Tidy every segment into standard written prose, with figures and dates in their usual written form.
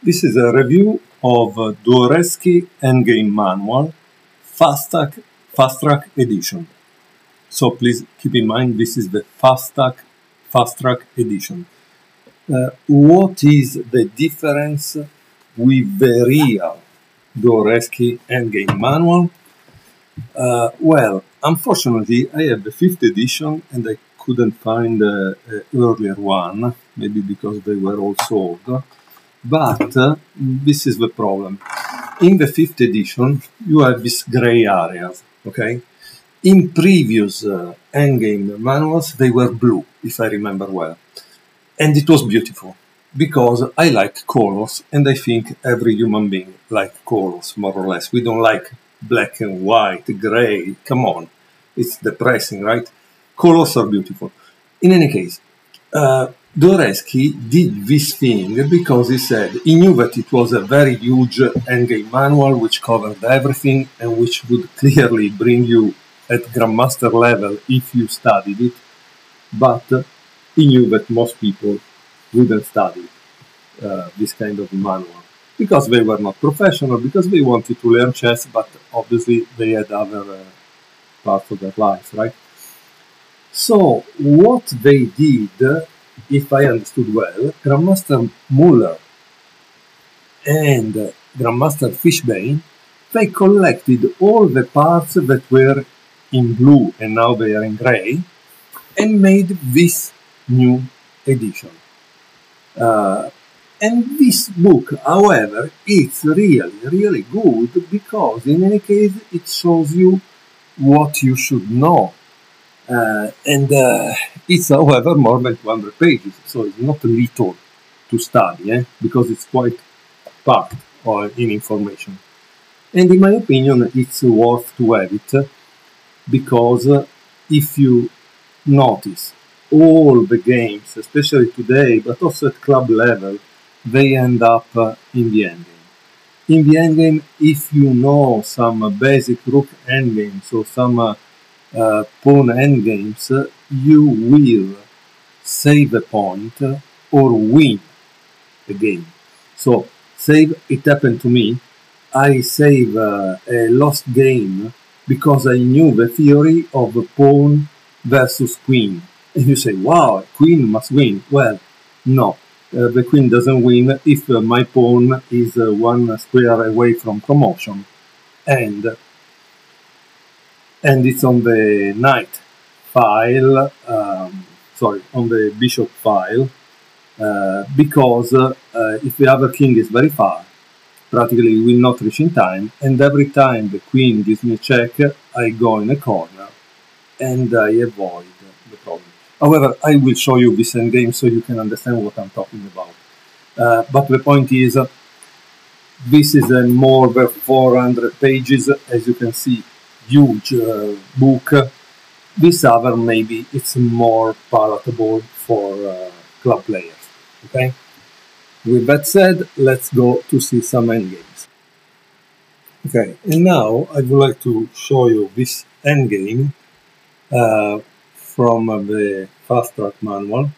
This is a review of Dvoretsky Endgame Manual, FastTrack edition. So please keep in mind this is the FastTrack edition. What is the difference with the real Dvoretsky Endgame Manual? Well, unfortunately, I have the 5th edition and I couldn't find an earlier one, maybe because they were all sold. But this is the problem. In the 5th edition, you have these gray areas, okay? In previous endgame manuals, they were blue, if I remember well. And it was beautiful, because I like colors, and I think every human being likes colors, more or less. We don't like black and white, gray, come on. It's depressing, right? Colors are beautiful. In any case, Dvoretsky did this thing because he said he knew that it was a very huge endgame manual which covered everything and which would clearly bring you at Grandmaster level if you studied it, but he knew that most people wouldn't study this kind of manual because they were not professional, because they wanted to learn chess, but obviously they had other parts of their life, right? So what they did, if I understood well, Grandmaster Muller and Grandmaster Fishbane, they collected all the parts that were in blue and now they are in gray and made this new edition. And this book, however, it's really good because in any case it shows you what you should know. It's, however, more than 200 pages, so it's not little to study, because it's quite packed in information. And in my opinion, it's worth to have it, because if you notice, all the games, especially today, but also at club level, they end up in the endgame. In the endgame, if you know some basic rook endgames or some pawn endgames, you will save a point or win the game. So, save, it happened to me. I save a lost game because I knew the theory of pawn versus queen. And you say, wow, queen must win. Well, no, the queen doesn't win if my pawn is one square away from promotion. And it's on the knight file, on the bishop file, because if the other king is very far, practically will not reach in time, and every time the queen gives me a check, I go in a corner and I avoid the problem. However, I will show you this endgame so you can understand what I'm talking about. But the point is, this is a more than 400 pages, as you can see, huge book. This other, maybe it's more palatable for club players, okay? With that said, let's go to see some endgames. Okay, and now I would like to show you this endgame from the FastTrack manual.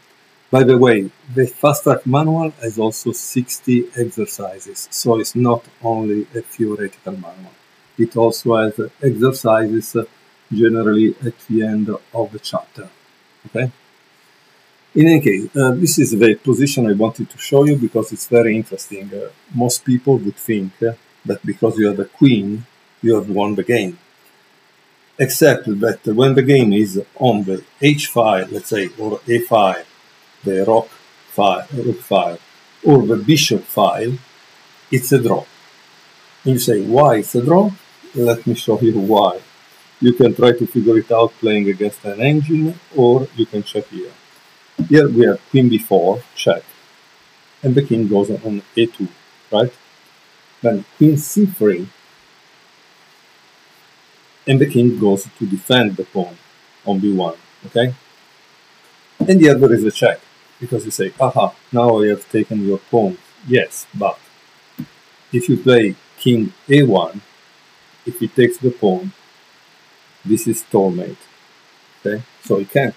By the way, the FastTrack manual has also 60 exercises, so it's not only a theoretical manual. It also has exercises generally at the end of the chapter. Okay. In any case, this is the position I wanted to show you because it's very interesting. Most people would think that because you have a queen, you have won the game. Except that when the game is on the h file, let's say, or a file, the rook file, or the bishop file, it's a draw. And you say, why it's a draw? Let me show you why. You can try to figure it out playing against an engine, or you can check here. Here we have queen b4, check, and the king goes on a2, right? Then queen c3, and the king goes to defend the pawn on b1, okay? And here there is a check, because you say, aha, now I have taken your pawn. Yes, but if you play king a1, if he takes the pawn, this is stalemate, okay? So he can't.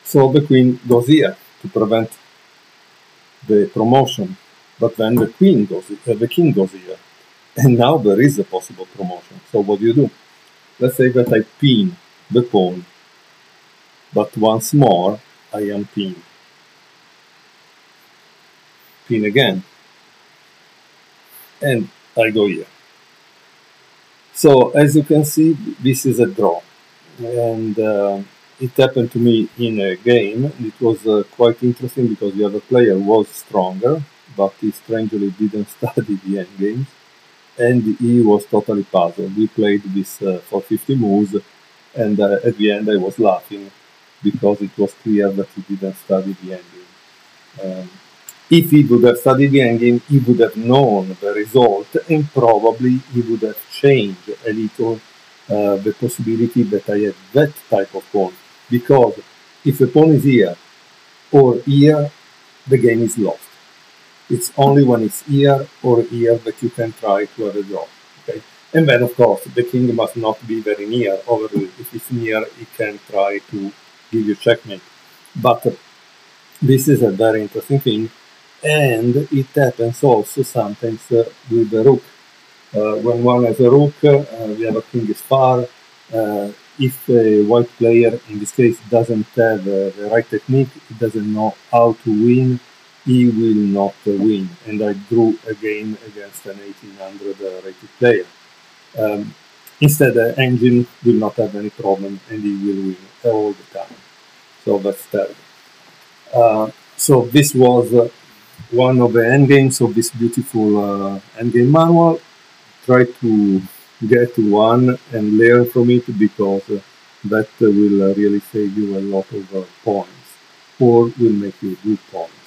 So the queen goes here to prevent the promotion, but then the king goes here, and now there is a possible promotion. So what do? Let's say that I pin the pawn, but once more I am pinned. Pin again, and I go here. So as you can see, this is a draw, and it happened to me in a game. It was quite interesting because the other player was stronger, but he strangely didn't study the endgames, and he was totally puzzled. We played this for 50 moves, and at the end I was laughing because it was clear that he didn't study the endgame. If he would have studied the endgame, he would have known the result, and probably he would have changed a little the possibility that I have that type of pawn. Because if a pawn is here or here, the game is lost. It's only when it's here or here that you can try to have a draw. Okay? And then, of course, the king must not be very near. If it's near, he can try to give you checkmate. But this is a very interesting thing. And it happens also sometimes with the rook. When one has a rook, the other king is far. If a white player, in this case, doesn't have the right technique, he doesn't know how to win, he will not win. And I drew a game against an 1800 rated player. Instead, the engine will not have any problem and he will win all the time. So that's terrible. So this was one of the endgames of this beautiful endgame manual. Try to get one and learn from it, because that will really save you a lot of points, or will make you good points.